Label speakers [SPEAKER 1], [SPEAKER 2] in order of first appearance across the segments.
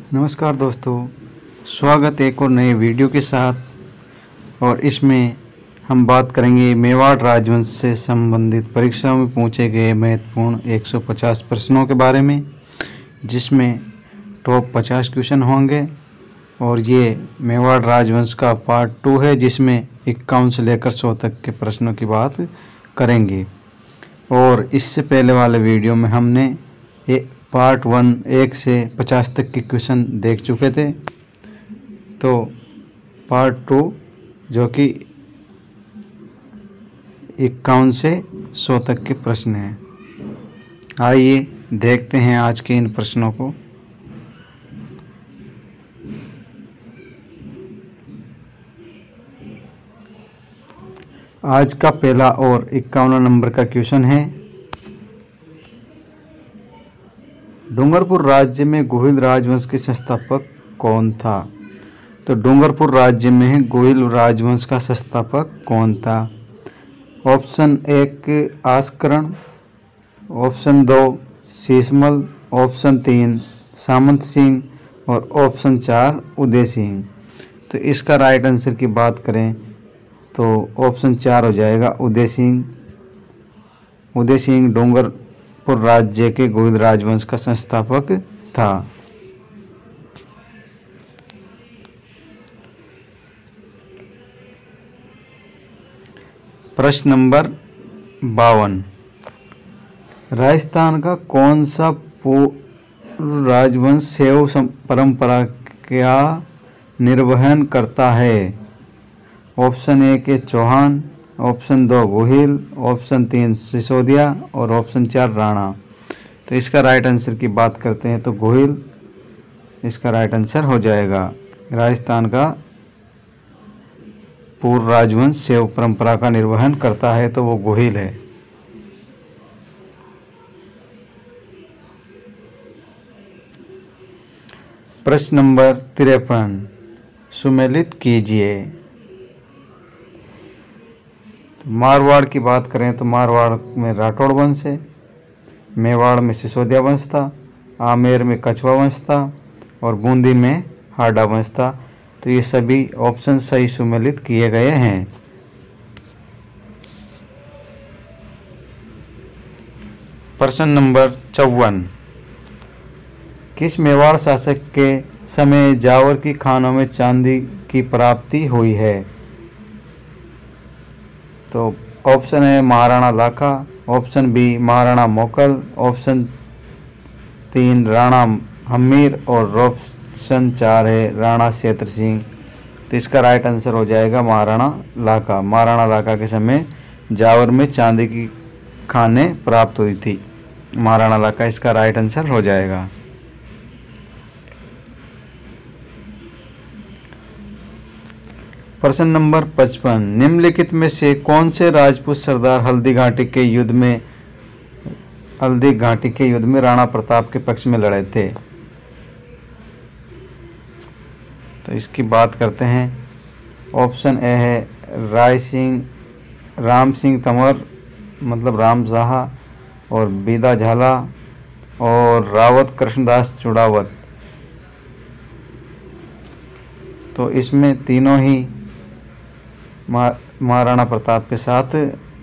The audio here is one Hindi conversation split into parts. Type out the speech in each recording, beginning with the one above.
[SPEAKER 1] नमस्कार दोस्तों, स्वागत है एक और नए वीडियो के साथ। और इसमें हम बात करेंगे मेवाड़ राजवंश से संबंधित परीक्षाओं में पूछे गए महत्वपूर्ण 150 प्रश्नों के बारे में, जिसमें टॉप 50 क्वेश्चन होंगे। और ये मेवाड़ राजवंश का पार्ट 2 है, जिसमें 51 से लेकर 100 तक के प्रश्नों की बात करेंगे। और इससे पहले वाले वीडियो में हमने पार्ट 1 से 50 तक के क्वेश्चन देख चुके थे। तो पार्ट 2 जो कि 51 से 100 तक के प्रश्न हैं। आइए देखते हैं आज के इन प्रश्नों को। आज का पहला और 51 नंबर का क्वेश्चन है, डूंगरपुर राज्य में गोहिल राजवंश के संस्थापक कौन था? तो डूंगरपुर राज्य में गोहिल राजवंश का संस्थापक कौन था? ऑप्शन 1 आस्करण, ऑप्शन 2 शीशमल, ऑप्शन 3 सामंत सिंह और ऑप्शन 4 उदय सिंह। तो इसका राइट आंसर की बात करें तो ऑप्शन 4 हो जाएगा उदय सिंह। उदय सिंह डूंगरपुर राज्य के गोहिल राजवंश का संस्थापक था। प्रश्न नंबर 52, राजस्थान का कौन सा पूर्व राजवंश शैव परंपरा का निर्वहन करता है? Option 1 Chauhan, option 2 Gohil, option 3 Sisodia और ऑप्शन 4 राणा। तो इसका राइट आंसर की बात करते हैं तो गोहिल इसका राइट आंसर हो जाएगा। राजस्थान का पूर्व राजवंश शैव परंपरा का निर्वहन करता है तो वो गोहिल है। प्रश्न नंबर 53, सुमेलित कीजिए। मारवाड़ की बात करें तो मारवाड़ में राठौड़ वंश है, मेवाड़ में सिसोदिया वंश था, आमेर में कछवा वंश था और बूंदी में हाडा वंश था। तो ये सभी ऑप्शन सही सुमेलित किए गए हैं। प्रश्न नंबर 54, किस मेवाड़ शासक के समय जावर की खानों में चांदी की प्राप्ति हुई है? तो ऑप्शन है महाराणा लाखा, ऑप्शन बी महाराणा मोकल, ऑप्शन 3 राणा हमीर और ऑप्शन 4 है राणा क्षेत्र सिंह। तो इसका राइट आंसर हो जाएगा महाराणा लाखा। महाराणा लाखा के समय जावर में चांदी की खानें प्राप्त हुई थी। महाराणा लाखा इसका राइट आंसर हो जाएगा। प्रश्न नंबर 55, निम्नलिखित में से कौन से राजपूत सरदार हल्दी घाटी के युद्ध में राणा प्रताप के पक्ष में लड़े थे? तो इसकी बात करते हैं। ऑप्शन ए है राय सिंह, राम सिंह तंवर मतलब राम साहा और बीदा झाला और रावत कृष्णदास चुड़ावत। तो इसमें तीनों ही महाराणा प्रताप के साथ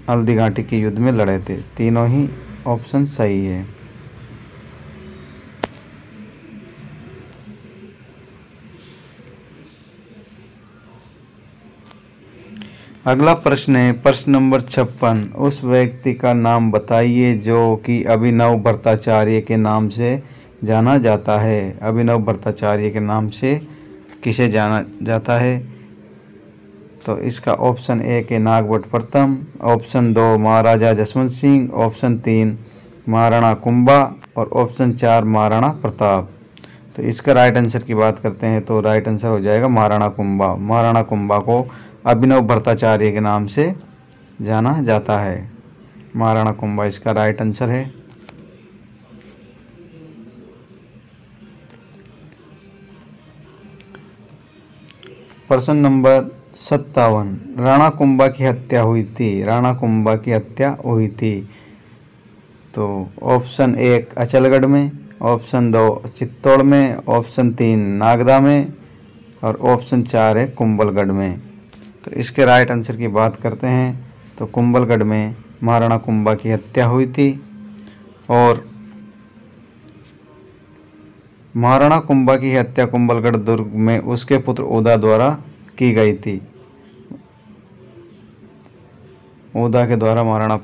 [SPEAKER 1] हल्दी घाटी के युद्ध में लड़े थे। तीनों ही ऑप्शन सही है। अगला प्रश्न है प्रश्न नंबर 56, उस व्यक्ति का नाम बताइए जो कि अभिनव भट्टाचार्य के नाम से जाना जाता है। अभिनव भट्टाचार्य के नाम से किसे जाना जाता है? तो इसका ऑप्शन 1 है नागभट्ट प्रथम, ऑप्शन 2 महाराजा जसवंत सिंह, ऑप्शन 3 महाराणा कुंभा और ऑप्शन 4 महाराणा प्रताप। तो इसका राइट आंसर की बात करते हैं तो राइट आंसर हो जाएगा महाराणा कुंभा। महाराणा कुंभा को अभिनव भट्टाचार्य के नाम से जाना जाता है। महाराणा कुंभा इसका राइट आंसर है। प्रश्न नंबर 57, राणा कुंभा की हत्या हुई थी। राणा कुंभा की हत्या हुई थी तो ऑप्शन 1 अचलगढ़ में, ऑप्शन 2 चित्तौड़ में, ऑप्शन 3 नागदा में और ऑप्शन 4 है कुंभलगढ़ में। तो इसके राइट आंसर की बात करते हैं तो कुंभलगढ़ में महाराणा कुंभा की हत्या हुई थी और महाराणा कुंभा की हत्या कुंभलगढ़ दुर्ग में उसके पुत्र उदा द्वारा की गई थी। उदा के द्वारा महाराणा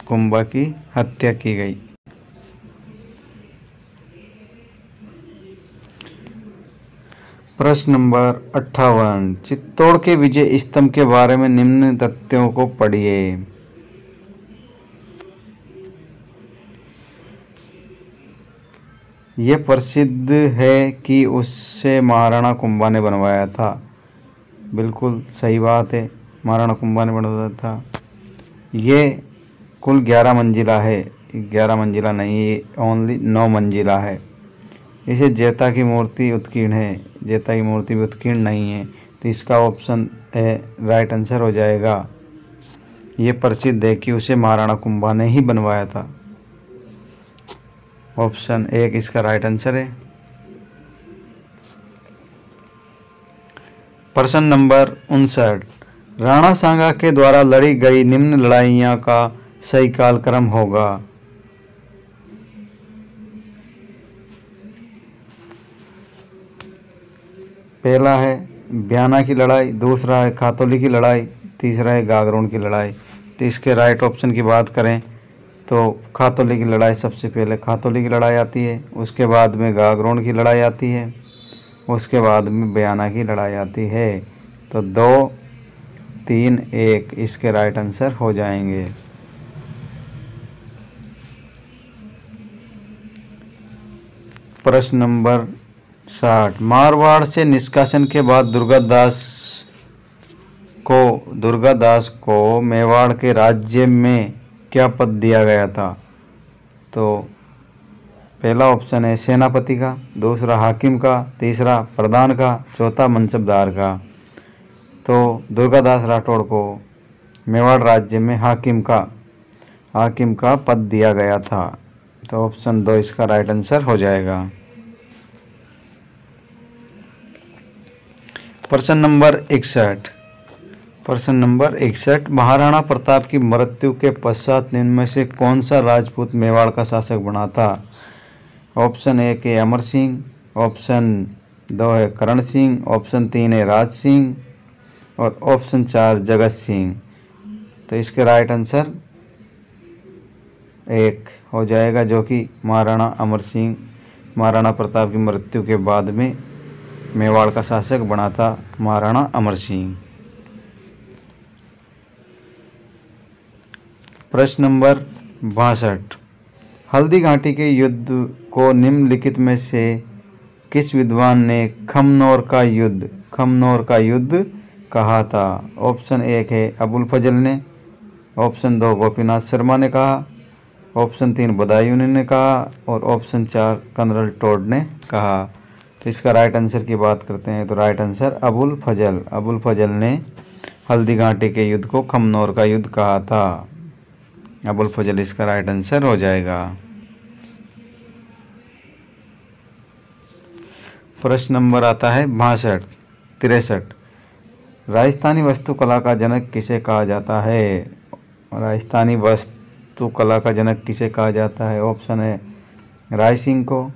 [SPEAKER 1] कुंभा की हत्या की गई। प्रश्न नंबर 58 चित्तौड़ के विजय स्तंभ के बारे में निम्न तथ्यों को पढ़िए। यह प्रसिद्ध है कि उससे महाराणा कुंभा ने बनवाया था। बिल्कुल सही बात है, महाराणा कुंभा ने बनवाया था। ये कुल 11 मंजिला है, 11 मंजिला नहीं, ये ओनली 9 मंजिला है। इसे जैता की मूर्ति उत्कीर्ण है, जैता की मूर्ति भी उत्कीर्ण नहीं है, तो इसका ऑप्शन है राइट आंसर हो जाएगा। ये प्रसिद्ध है कि उसे महाराणा कुंभा ने ही बनवाया था। ऑप्शन 1 इसका राइट आंसर है। प्रश्न नंबर 59 राणा सांगा के द्वारा लड़ी गई निम्न लड़ाइयाँ का सही कालक्रम होगा। पहला है ब्याना की लड़ाई, दूसरा है खातौली की लड़ाई, तीसरा है गागरोन की लड़ाई। तो इसके राइट ऑप्शन की बात करें तो खातौली की लड़ाई सबसे पहले खातौली की लड़ाई आती है, उसके बाद में गागरोन की लड़ाई आती है, उसके बाद में ब्याना की लड़ाई आती है। तो 2, 3, 1 इसके राइट आंसर हो जाएंगे। प्रश्न नंबर 60 मारवाड़ से निष्कासन के बाद दुर्गादास को मेवाड़ के राज्य में क्या पद दिया गया था। तो पहला ऑप्शन है सेनापति का, दूसरा हाकिम का, तीसरा प्रधान का, चौथा मनसबदार का। तो दुर्गादास राठौड़ को मेवाड़ राज्य में हाकिम का पद दिया गया था। तो ऑप्शन 2 इसका राइट आंसर हो जाएगा। प्रश्न नंबर 61 महाराणा प्रताप की मृत्यु के पश्चात निम्न में से कौन सा राजपूत मेवाड़ का शासक बना था। ऑप्शन 1 है अमर सिंह, ऑप्शन 2 है करण सिंह, ऑप्शन 3 है राज सिंह और ऑप्शन 4 जगत सिंह। तो इसके राइट आंसर 1 हो जाएगा, जो कि महाराणा अमर सिंह महाराणा प्रताप की मृत्यु के बाद में मेवाड़ का शासक बना था महाराणा अमर सिंह। प्रश्न नंबर 62 हल्दी घाटी के युद्ध को निम्नलिखित में से किस विद्वान ने खमनोर का युद्ध कहा था। ऑप्शन 1 है अबुल फजल ने, ऑप्शन 2 गोपीनाथ शर्मा ने कहा, ऑप्शन 3 बदायूं ने कहा और ऑप्शन 4 कर्नल टोड ने कहा। तो इसका राइट आंसर की बात करते हैं तो राइट आंसर अबुल फजल ने हल्दी घाटी के युद्ध को खमनोर का युद्ध कहा था। अबुल फजल इसका राइट आंसर हो जाएगा। प्रश्न नंबर आता है 63 राजस्थानी वास्तुकला का जनक किसे कहा जाता है। राजस्थानी वास्तुकला का जनक किसे कहा जाता है। ऑप्शन है राय सिंह को,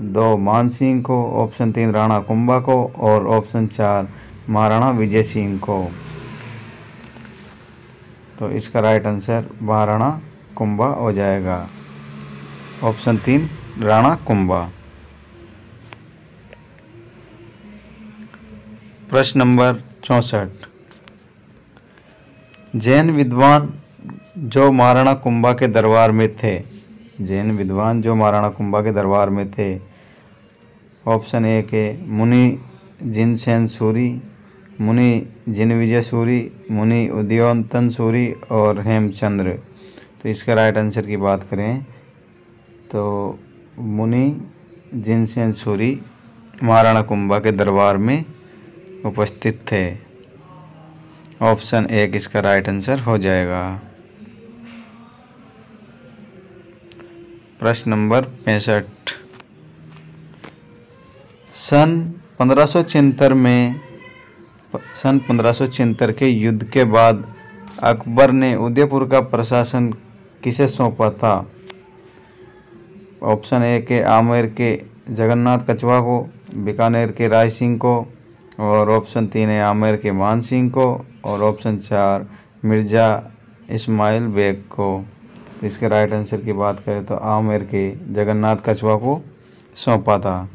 [SPEAKER 1] 2 मान सिंह को, ऑप्शन 3 राणा कुंभा को और ऑप्शन 4 महाराणा विजय सिंह को। तो इसका राइट आंसर महाराणा कुंभा हो जाएगा। ऑप्शन 3 राणा कुंभा। प्रश्न नंबर 64 जैन विद्वान जो महाराणा कुंभा के दरबार में थे। ऑप्शन 1 है मुनि जिनसेन सूरी, मुनि जिनविजय सूरी, मुनि उदयोन्तन सूरी और हेमचंद्र। तो इसका राइट आंसर की बात करें तो मुनि जिनसेन सूरी महाराणा कुंभा के दरबार में उपस्थित थे। ऑप्शन 1 इसका राइट आंसर हो जाएगा। प्रश्न नंबर 65। सन 1576 के युद्ध के बाद अकबर ने उदयपुर का प्रशासन किसे सौंपा था? ऑप्शन ए के आमेर के जगन्नाथ कछवा को, बीकानेर के राय सिंह को, और ऑप्शन 3 है आमेर के मान सिंह को, और ऑप्शन 4 मिर्जा इस्माइल बेग को। तो इसके राइट आंसर की बात करें तो आमेर के जगन्नाथ कछवा को सौंपा था।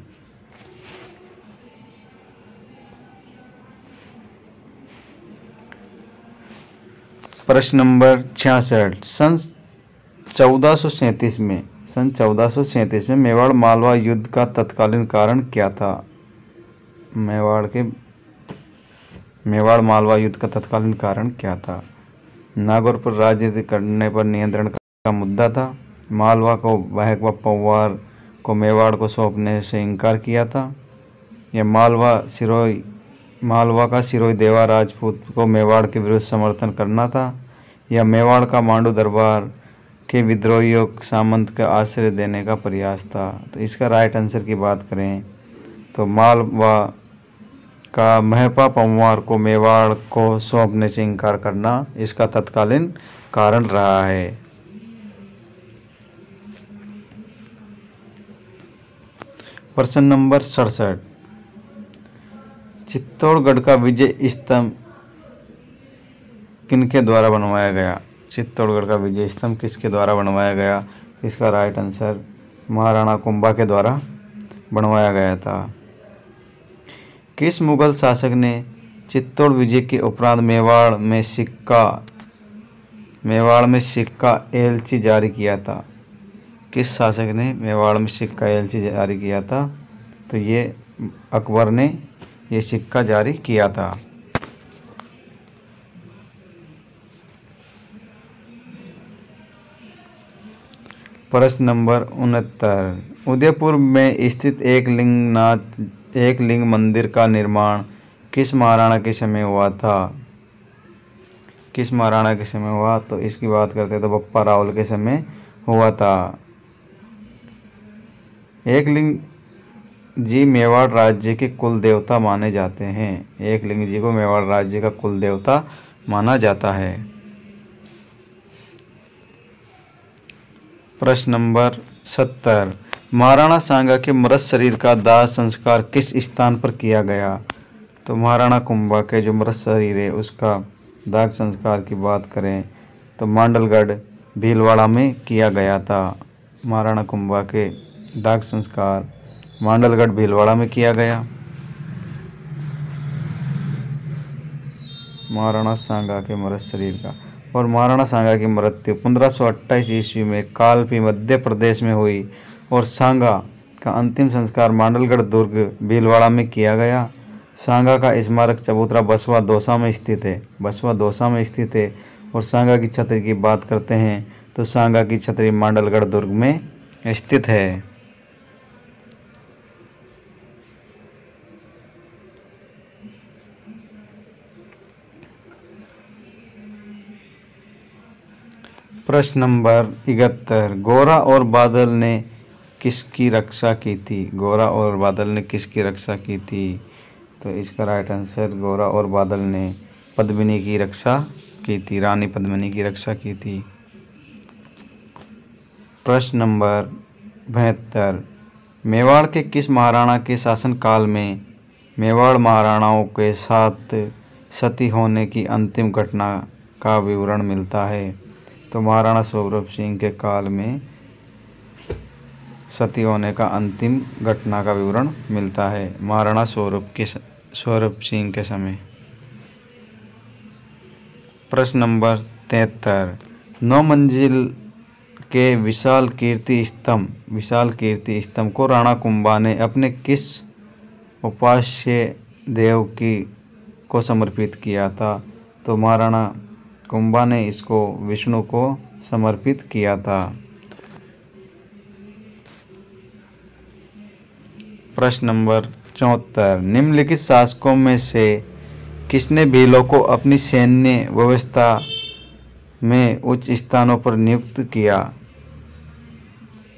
[SPEAKER 1] प्रश्न नंबर 66। सन 1437 में मेवाड़ मालवा युद्ध का तत्कालीन कारण क्या था? मेवाड़ मालवा युद्ध का तत्कालीन कारण क्या था? नागौर पर राज्य करने पर नियंत्रण का मुद्दा था, मालवा को महक व पवार को मेवाड़ को सौंपने से इनकार किया था, या मालवा का सिरोही देवा राजपूत को मेवाड़ के विरुद्ध समर्थन करना था, या मेवाड़ का मांडू दरबार के विद्रोहियों सामंत का आश्रय देने का प्रयास था। तो इसका राइट आंसर की बात करें तो मालवा का महपा पंवार को मेवाड़ को सौंपने से इनकार करना इसका तत्कालीन कारण रहा है। प्रश्न नंबर 67। चित्तौड़गढ़ का विजय स्तंभ किनके द्वारा बनवाया गया? चित्तौड़गढ़ का विजय स्तंभ किसके द्वारा बनवाया गया? तो इसका राइट आंसर महाराणा कुंभा के द्वारा बनवाया गया था। किस मुगल शासक ने चित्तौड़ विजय के उपरांत मेवाड़ में सिक्का एलची जारी किया था? किस शासक ने मेवाड़ में सिक्का एलची जारी किया था? तो ये अकबर ने ये सिक्का जारी किया था। प्रश्न नंबर 69। उदयपुर में स्थित एक लिंग मंदिर का निर्माण किस महाराणा के समय हुआ था? किस महाराणा के समय हुआ? तो इसकी बात करते हैं तो बप्पा रावल के समय हुआ था। एकलिंग जी मेवाड़ राज्य के कुल देवता माने जाते हैं। एकलिंग जी को मेवाड़ राज्य का कुल देवता माना जाता है। प्रश्न नंबर 70। महाराणा सांगा के मृत शरीर का दाह संस्कार किस स्थान पर किया गया? तो महाराणा कुंभा के जो मृत शरीर है उसका दाह संस्कार की बात करें तो मांडलगढ़ भीलवाड़ा में किया गया था। महाराणा कुंभा के दाह संस्कार मांडलगढ़ भीलवाड़ा में किया गया। महाराणा सांगा के मृत शरीर का। और महाराणा सांगा की मृत्यु 1528 ईस्वी में कालपी मध्य प्रदेश में हुई और सांगा का अंतिम संस्कार मांडलगढ़ दुर्ग भीलवाड़ा में किया गया। सांगा का स्मारक चबूतरा बसवा दौसा में स्थित है। और सांगा की छतरी की बात करते हैं तो सांगा की छतरी मांडलगढ़ दुर्ग में स्थित है। प्रश्न नंबर 71। गोरा और बादल ने किसकी रक्षा की थी? गोरा और बादल ने किसकी रक्षा की थी? तो इसका राइट आंसर गोरा और बादल ने पद्मिनी की रक्षा की थी, रानी पद्मिनी की रक्षा की थी। प्रश्न नंबर 72। मेवाड़ के किस महाराणा के शासनकाल में मेवाड़ महाराणाओं के साथ सती होने की अंतिम घटना का विवरण मिलता है? तो महाराणा सौरभ सिंह के काल में सती होने का अंतिम घटना का विवरण मिलता है, महाराणा सौरभ सिंह के समय। प्रश्न नंबर 73। 9 मंजिल के विशाल कीर्ति स्तंभ को राणा कुंभा ने अपने किस उपास्य देव को समर्पित किया था? तो महाराणा कुंभा ने इसको विष्णु को समर्पित किया था। प्रश्न नंबर 74। निम्नलिखित शासकों में से किसने भीलों को अपनी सैन्य व्यवस्था में उच्च स्थानों पर नियुक्त किया?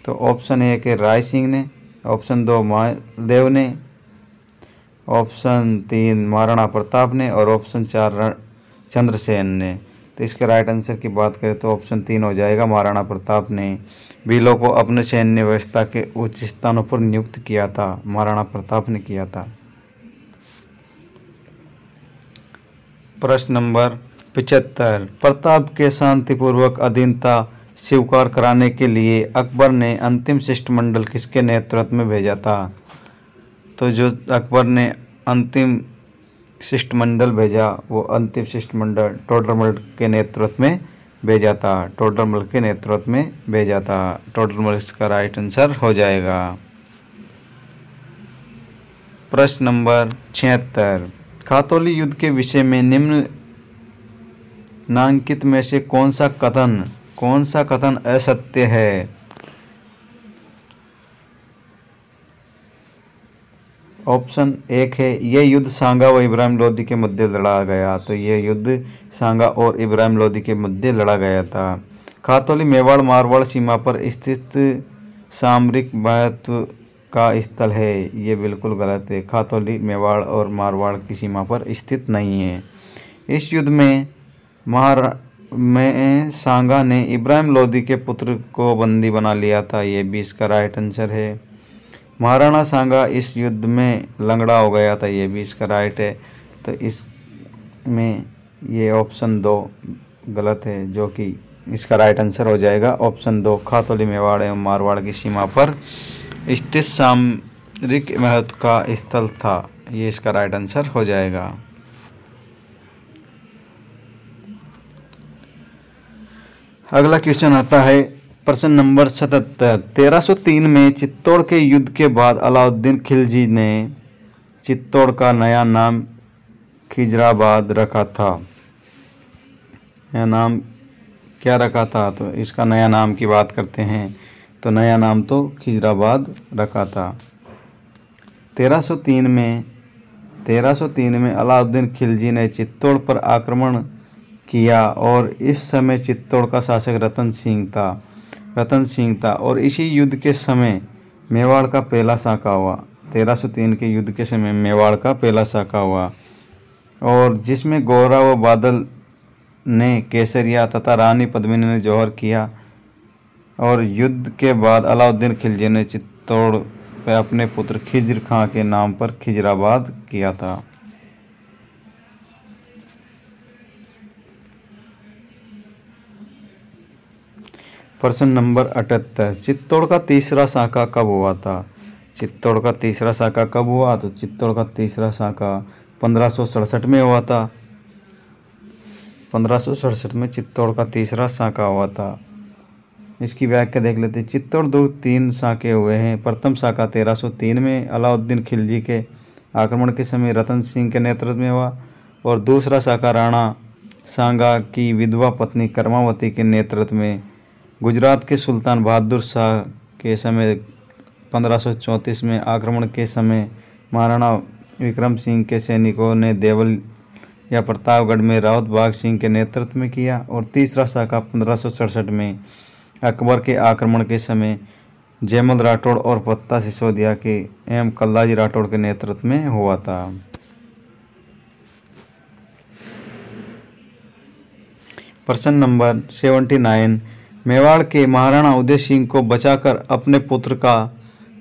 [SPEAKER 1] तो ऑप्शन ए के राय सिंह ने, ऑप्शन 2 महादेव ने, ऑप्शन 3 महाराणा प्रताप ने और ऑप्शन 4 चंद्रसेन ने। तो इसके राइट आंसर की बात करें तो ऑप्शन 3 हो जाएगा, महाराणा प्रताप ने भीलों को अपने सैन्य व्यवस्था के उच्च स्थानों पर नियुक्त किया था, महाराणा प्रताप ने किया था। प्रश्न नंबर 75, प्रताप के शांतिपूर्वक अधीनता स्वीकार कराने के लिए अकबर ने अंतिम शिष्टमंडल किसके नेतृत्व में भेजा था? तो जो अकबर ने अंतिम शिष्टमंडल भेजा वो अंतिम शिष्टमंडल टोडरमल के नेतृत्व में भेजा था, टोडरमल के नेतृत्व में भेजा था। टोडरमल इसका राइट आंसर हो जाएगा। प्रश्न नंबर 76, खातौली युद्ध के विषय में निम्नांकित में से कौन सा कथन असत्य है? ऑप्शन 1 है, यह युद्ध सांगा व इब्राहिम लोदी के मध्य लड़ा गया। तो यह युद्ध सांगा और इब्राहिम लोदी के मध्य लड़ा गया था। खातौली मेवाड़ मारवाड़ सीमा पर स्थित सामरिक महत्व का स्थल है। ये बिल्कुल गलत है। खातौली मेवाड़ और मारवाड़ की सीमा पर स्थित नहीं है। इस युद्ध में सांगा ने इब्राहिम लोदी के पुत्र को बंदी बना लिया था। ये भी इसका राइट आंसर है। महाराणा सांगा इस युद्ध में लंगड़ा हो गया था। ये भी इसका राइट है। तो इसमें ये ऑप्शन 2 गलत है, जो कि इसका राइट आंसर हो जाएगा ऑप्शन 2, खातौली मेवाड़ एवं मारवाड़ की सीमा पर स्थित सामरिक महत्व का स्थल था। ये इसका राइट आंसर हो जाएगा। अगला क्वेश्चन आता है प्रश्न नंबर 77, 1303 में चित्तौड़ के युद्ध के बाद अलाउद्दीन खिलजी ने चित्तौड़ का नया नाम खिजराबाद रखा था। यह नाम क्या रखा था? तो इसका नया नाम की बात करते हैं तो नया नाम तो खिजराबाद रखा था। 1303 में अलाउद्दीन खिलजी ने चित्तौड़ पर आक्रमण किया और इस समय चित्तौड़ का शासक रतन सिंह था और इसी युद्ध के समय मेवाड़ का पहला साका हुआ। 1303 के युद्ध के समय मेवाड़ का पहला साका हुआ और जिसमें गौरा व बादल ने केसरिया तथा रानी पद्मिनी ने जौहर किया। और युद्ध के बाद अलाउद्दीन खिलजी ने चित्तौड़ पर अपने पुत्र खिज्र खां के नाम पर खिजराबाद किया था। प्रश्न नंबर 78, चित्तौड़ का तीसरा साका कब हुआ था? चित्तौड़ का तीसरा साका कब हुआ? तो चित्तौड़ का तीसरा साका 1567 में हुआ था। 1567 में चित्तौड़ का तीसरा साका हुआ था। इसकी व्याख्या देख लेते हैं। चित्तौड़ दुर्ग 3 साके हुए हैं। प्रथम साका 1303 में अलाउद्दीन खिलजी के आक्रमण के समय रतन सिंह के नेतृत्व में हुआ और दूसरा साका राणा सांगा की विधवा पत्नी कर्मावती के नेतृत्व में गुजरात के सुल्तान बहादुर शाह के समय 1534 में आक्रमण के समय महाराणा विक्रम सिंह के सैनिकों ने देवल या प्रतापगढ़ में रावत बाग सिंह के नेतृत्व में किया। और तीसरा साका 1567 में अकबर के आक्रमण के समय जयमल राठौड़ और पत्ता सिसोदिया के एवं कल्लाजी राठौड़ के नेतृत्व में हुआ था। प्रश्न नंबर 79, मेवाड़ के महाराणा उदय सिंह को बचाकर अपने पुत्र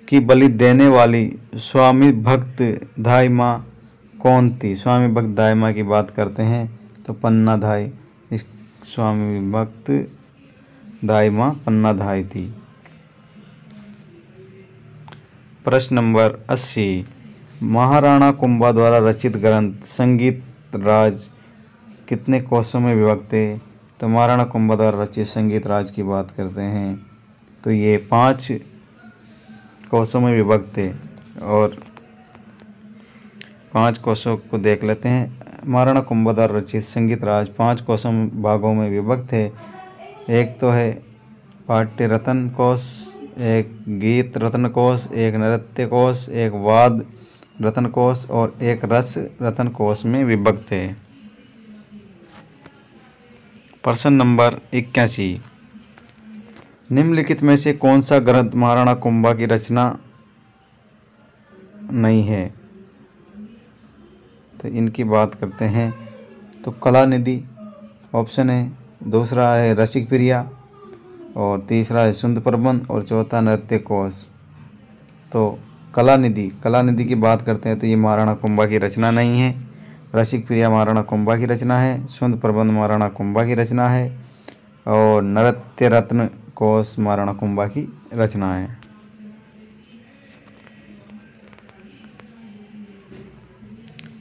[SPEAKER 1] की बलि देने वाली स्वामी भक्त धाई माँ कौन थी? स्वामी भक्त धाई माँ की बात करते हैं तो पन्ना धाई, इस स्वामी भक्त धाई माँ पन्ना धाई थी। प्रश्न नंबर 80, महाराणा कुंभा द्वारा रचित ग्रंथ संगीत राज कितने कोशों में विभक्त है? तो महाराणा कुंभा द्वारा रचित संगीत राज की बात करते हैं तो ये 5 कोशों में विभक्त है। और 5 कोशों को देख लेते हैं। महाराणा कुंभा द्वारा रचित संगीत राज 5 कोशों भागों में विभक्त है। एक तो है पाट्य रत्न कोश, एक गीत रत्न कोश, एक नृत्य कोश, एक वाद रत्न कोश और एक रस रत्न कोश में विभक्त है। प्रश्न नंबर 81, निम्नलिखित में से कौन सा ग्रंथ महाराणा कुंभा की रचना नहीं है? तो इनकी बात करते हैं तो कलानिधि ऑप्शन है, दूसरा है रसिक प्रिया, और तीसरा है सुंद प्रबंध, और चौथा नृत्य कोश। तो कलानिधि की बात करते हैं तो ये महाराणा कुंभा की रचना नहीं है। रसिक प्रिया महाराणा कुंभा की रचना है, सुंद प्रबंध महाराणा कुंभा की रचना है, और नृत्य रत्न कोश महाराणा कुंभा की रचना है।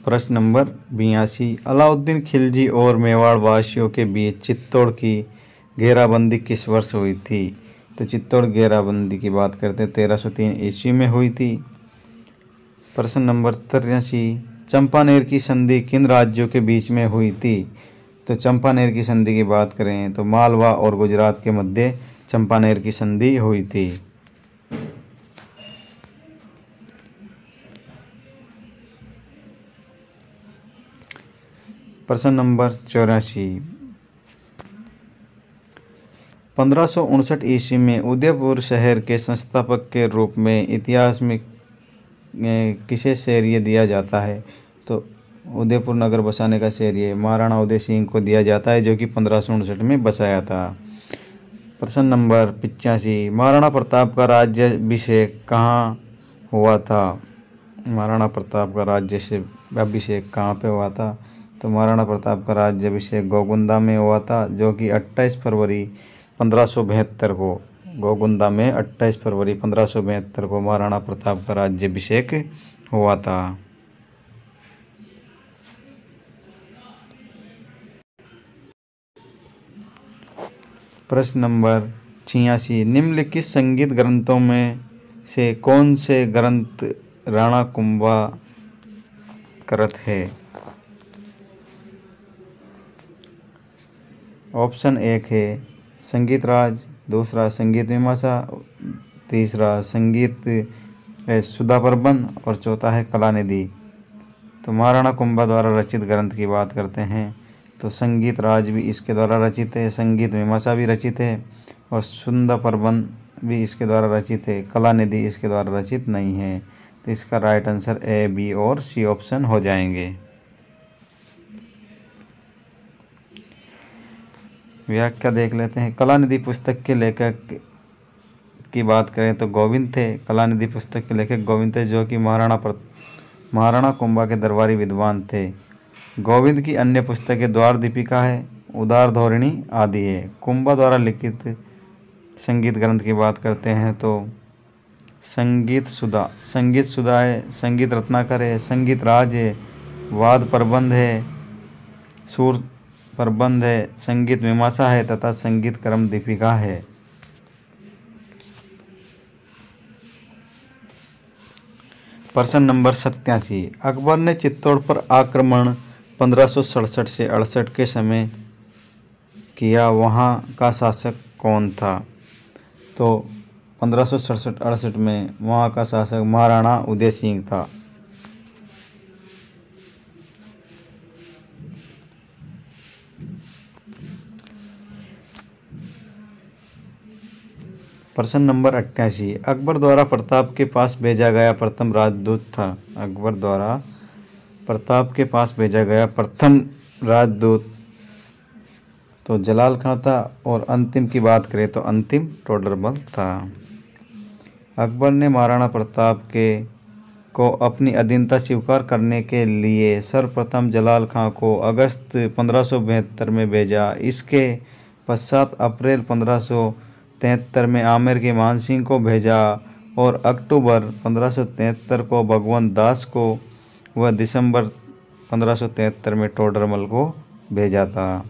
[SPEAKER 1] प्रश्न नंबर 82, अलाउद्दीन खिलजी और मेवाड़ वासियों के बीच चित्तौड़ की घेराबंदी किस वर्ष हुई थी? तो चित्तौड़ घेराबंदी की बात करते हैं 1303 ईस्वी में हुई थी। प्रश्न नंबर 83, चंपानेर की संधि किन राज्यों के बीच में हुई थी? तो चंपानेर की संधि की बात करें तो मालवा और गुजरात के मध्य चंपानेर की संधि हुई थी। प्रश्न नंबर 84, 1559 ईस्वी में उदयपुर शहर के संस्थापक के रूप में इतिहास में किसे श्रेय दिया जाता है? तो उदयपुर नगर बसाने का श्रेय महाराणा उदय सिंह को दिया जाता है, जो कि 1559 में बसाया था। प्रश्न नंबर 85, महाराणा प्रताप का राज्याभिषेक कहाँ हुआ था? महाराणा प्रताप का राज्याभिषेक कहाँ पे हुआ था? तो महाराणा प्रताप का राज्याभिषेक गोगुंदा में हुआ था, जो कि 28 फरवरी 1572 को, गोगुंदा में 28 फरवरी 1572 को महाराणा प्रताप का राज्याभिषेक हुआ था। प्रश्न नंबर 86, निम्नलिखित संगीत ग्रंथों में से कौन से ग्रंथ राणा कुंभा कृत है? ऑप्शन 1 है संगीत राज, दूसरा संगीत मीमांसा, तीसरा संगीत सुधा प्रबंध, और चौथा है कलानिधि। तो महाराणा कुंभा द्वारा रचित ग्रंथ की बात करते हैं तो संगीत राज भी इसके द्वारा रचित है, संगीत मीमांसा भी रचित है, और सुधा प्रबंध भी इसके द्वारा रचित है। कलानिधि इसके द्वारा रचित नहीं है। तो इसका राइट आंसर ए, बी और सी ऑप्शन हो जाएंगे। व्याख्या देख लेते हैं। कलानिधि पुस्तक के लेखक की बात करें तो गोविंद थे। कलानिधि पुस्तक के लेखक गोविंद थे, जो कि महाराणा कुंभा के दरबारी विद्वान थे। गोविंद की अन्य पुस्तकें द्वार दीपिका है, उदार धोरणी आदि है। कुंभा द्वारा लिखित संगीत ग्रंथ की बात करते हैं तो संगीत सुधा है, संगीत रत्नाकर है, संगीत राज है, वाद प्रबंध है, सुर प्रबंध है, संगीत मीमांसा है तथा संगीत क्रम दीपिका है। प्रश्न नंबर 87, अकबर ने चित्तौड़ पर आक्रमण 1567 से 68 के समय किया, वहाँ का शासक कौन था? तो 1567-68 में वहाँ का शासक महाराणा उदय सिंह था। प्रश्न नंबर 88, अकबर द्वारा प्रताप के पास भेजा गया प्रथम राजदूत था। अकबर द्वारा प्रताप के पास भेजा गया प्रथम राजदूत तो जलाल खां था, और अंतिम की बात करें तो अंतिम टोडरमल था। अकबर ने महाराणा प्रताप को अपनी अधीनता स्वीकार करने के लिए सर्वप्रथम जलाल खां को अगस्त 1572 में भेजा। इसके पश्चात अप्रैल 1573 में आमेर के मान सिंह को भेजा, और अक्टूबर 1573 को भगवंत दास को व दिसंबर 1573 में टोडरमल को भेजा था।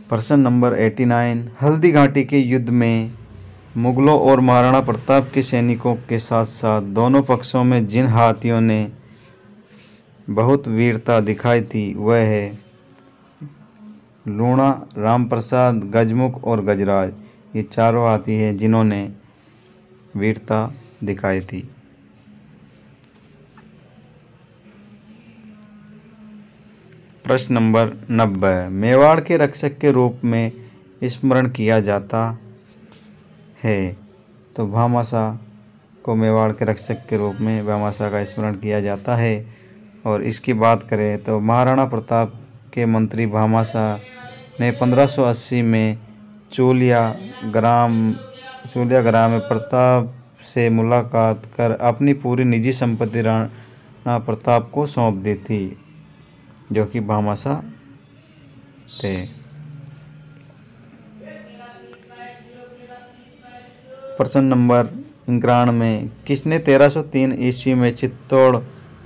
[SPEAKER 1] प्रश्न नंबर 89, हल्दी घाटी के युद्ध में मुगलों और महाराणा प्रताप के सैनिकों के साथ साथ दोनों पक्षों में जिन हाथियों ने बहुत वीरता दिखाई थी वह है लूणा, रामप्रसाद, गजमुख और गजराज। ये चारों हाथी हैं जिन्होंने वीरता दिखाई थी। प्रश्न नंबर 90, मेवाड़ के रक्षक के रूप में स्मरण किया जाता है। तो भामाशाह को मेवाड़ के रक्षक के रूप में भामाशाह का स्मरण किया जाता है। और इसकी बात करें तो महाराणा प्रताप के मंत्री भामाशाह ने 1580 में चोलिया ग्राम में प्रताप से मुलाकात कर अपनी पूरी निजी संपत्ति राणा प्रताप को सौंप दी थी, जो कि भामाशाह थे। प्रश्न नंबर 91, किसने 1303 ईस्वी में चित्तौड़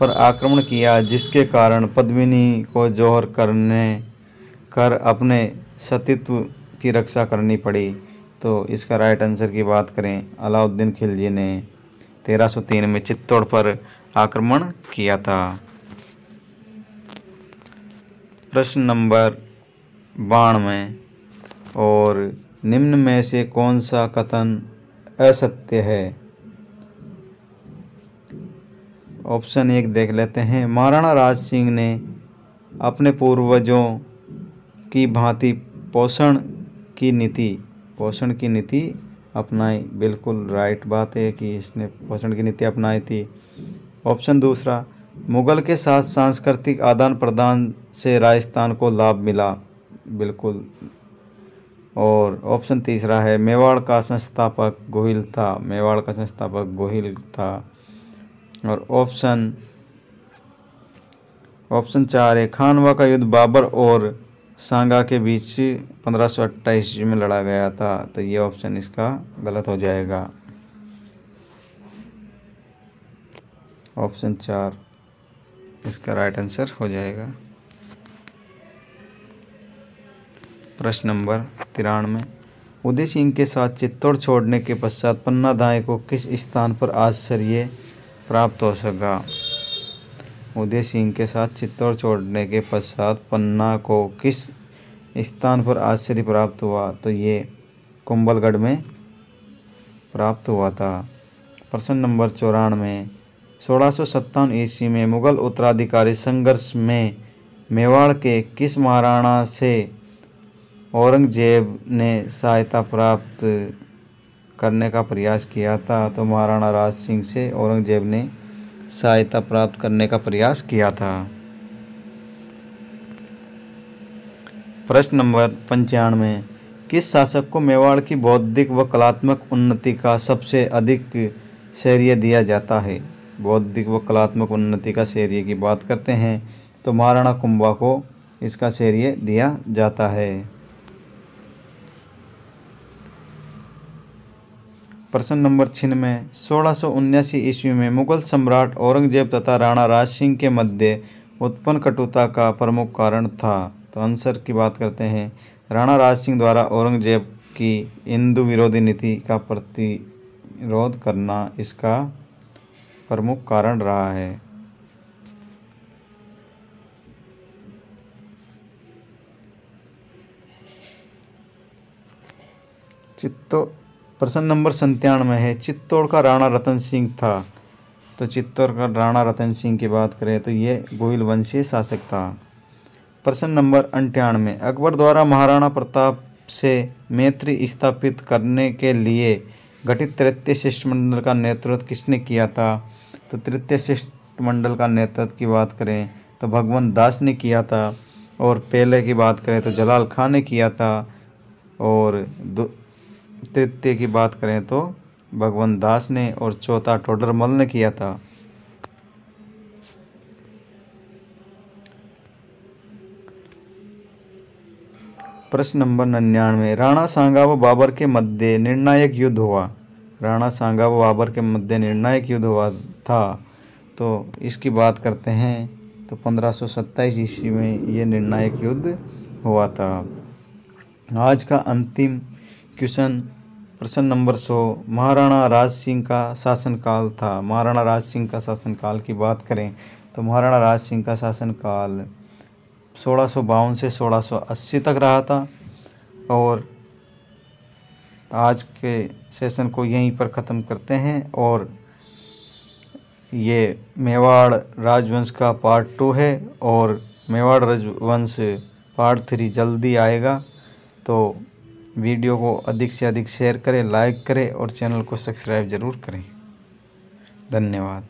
[SPEAKER 1] पर आक्रमण किया, जिसके कारण पद्मिनी को जौहर कर अपने सतीत्व की रक्षा करनी पड़ी? तो इसका राइट आंसर की बात करें, अलाउद्दीन खिलजी ने 1303 में चित्तौड़ पर आक्रमण किया था। प्रश्न नंबर 92, और निम्न में से कौन सा कथन असत्य है? ऑप्शन 1 देख लेते हैं। महाराणा राज सिंह ने अपने पूर्वजों की भांति पोषण की नीति अपनाई। बिल्कुल राइट बात है कि इसने पोषण की नीति अपनाई थी। ऑप्शन 2, मुगल के साथ सांस्कृतिक आदान प्रदान से राजस्थान को लाभ मिला। बिल्कुल। और ऑप्शन 3 है, मेवाड़ का संस्थापक गोहिल था। और ऑप्शन 4 है, खानवा का युद्ध बाबर और सांगा के बीच 1528 ईस्वी में लड़ा गया था। तो ये ऑप्शन इसका गलत हो जाएगा। ऑप्शन 4 इसका राइट आंसर हो जाएगा। प्रश्न नंबर 93, उदय सिंह के साथ चित्तौड़ छोड़ने के पश्चात पन्ना दाएं को किस स्थान पर आश्रय प्राप्त हो सका? उदय सिंह के साथ चित्तौड़ छोड़ने के पश्चात पन्ना को किस स्थान पर आश्रय प्राप्त हुआ? तो ये कुंभलगढ़ में प्राप्त हुआ था। प्रश्न नंबर 94, 1657 ईस्वी में मुगल उत्तराधिकारी संघर्ष में मेवाड़ के किस महाराणा से औरंगजेब ने सहायता प्राप्त करने का प्रयास किया था? तो महाराणा राज सिंह से औरंगजेब ने सहायता प्राप्त करने का प्रयास किया था। प्रश्न नंबर 95, किस शासक को मेवाड़ की बौद्धिक व कलात्मक उन्नति का सबसे अधिक श्रेय दिया जाता है? बौद्धिक व कलात्मक उन्नति का श्रेय की बात करते हैं तो महाराणा कुंभा को इसका श्रेय दिया जाता है। प्रश्न नंबर 96, 1679 ईस्वी में मुगल सम्राट औरंगजेब तथा राणा राज सिंह के मध्य उत्पन्न कटुता का प्रमुख कारण था? तो आंसर की बात करते हैं, राणा राज सिंह द्वारा औरंगजेब की हिंदू विरोधी नीति का प्रतिरोध करना इसका प्रमुख कारण रहा है। प्रश्न नंबर 97 है, चित्तौड़ का राणा रतन सिंह था। तो चित्तौड़ का राणा रतन सिंह की बात करें तो ये गोहिल वंशीय शासक था। प्रश्न नंबर 98, अकबर द्वारा महाराणा प्रताप से मैत्री स्थापित करने के लिए गठित तृतीय शिष्टमंडल का नेतृत्व किसने किया था? तो तृतीय शिष्टमंडल का नेतृत्व की बात करें तो भगवंत दास ने किया था। और पहले की बात करें तो जलाल खां ने किया था। और तृतीय की बात करें तो भगवंत दास ने। और चौथा टोडरमल ने किया था। प्रश्न नंबर 99, राणा सांगा व बाबर के मध्य निर्णायक युद्ध हुआ। राणा सांगा व बाबर के मध्य निर्णायक युद्ध हुआ था। तो इसकी बात करते हैं तो 1527 ईस्वी में ये निर्णायक युद्ध हुआ था। आज का अंतिम क्वेश्चन, प्रश्न नंबर 100, महाराणा राज सिंह का शासनकाल था। महाराणा राज सिंह का शासनकाल की बात करें तो महाराणा राज सिंह का शासनकाल 1652 से 1680 तक रहा था। और आज के सेशन को यहीं पर ख़त्म करते हैं। और ये मेवाड़ राजवंश का पार्ट 2 है। और मेवाड़ राजवंश पार्ट 3 जल्दी आएगा। तो वीडियो को अधिक से अधिक शेयर करें, लाइक करें और चैनल को सब्सक्राइब ज़रूर करें। धन्यवाद।